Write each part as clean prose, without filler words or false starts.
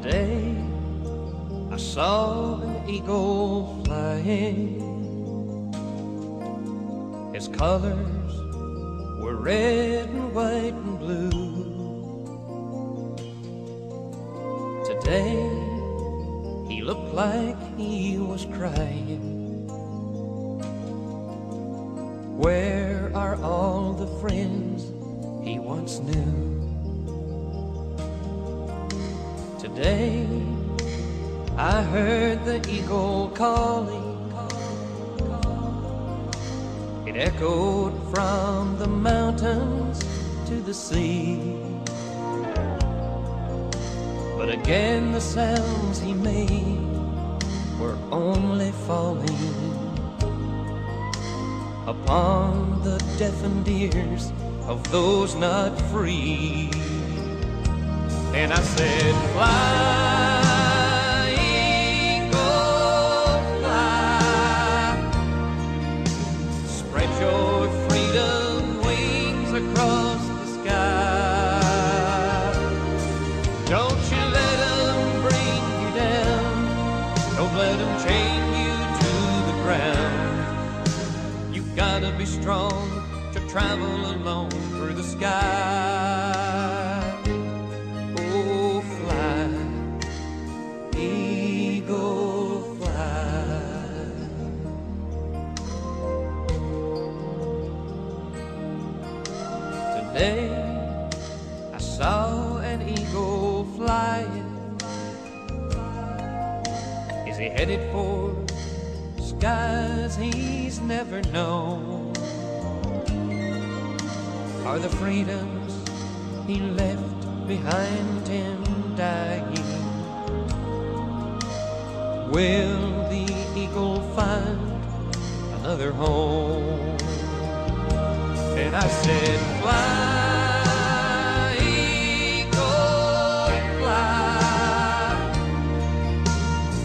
Today I saw an eagle flying. His colors were red and white and blue. Today he looked like he was crying. Where are all the friends he once knew? Today I heard the eagle calling. It echoed from the mountains to the sea. But again the sounds he made were only falling upon the deafened ears of those not free. And I said, fly, eagle, fly. Spread your freedom wings across the sky. Don't you let them bring you down. Don't let them chain you to the ground. You've gotta be strong to travel alone through the sky. Today I saw an eagle flying. Is he headed for skies he's never known? Are the freedoms he left behind him dying? Will the eagle find another home? And I said, fly, eagle, fly.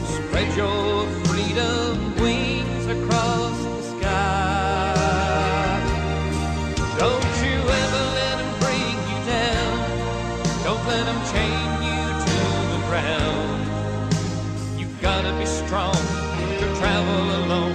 Spread your freedom wings across the sky. Don't you ever let them bring you down. Don't let them chain you to the ground. You've gotta be strong to travel alone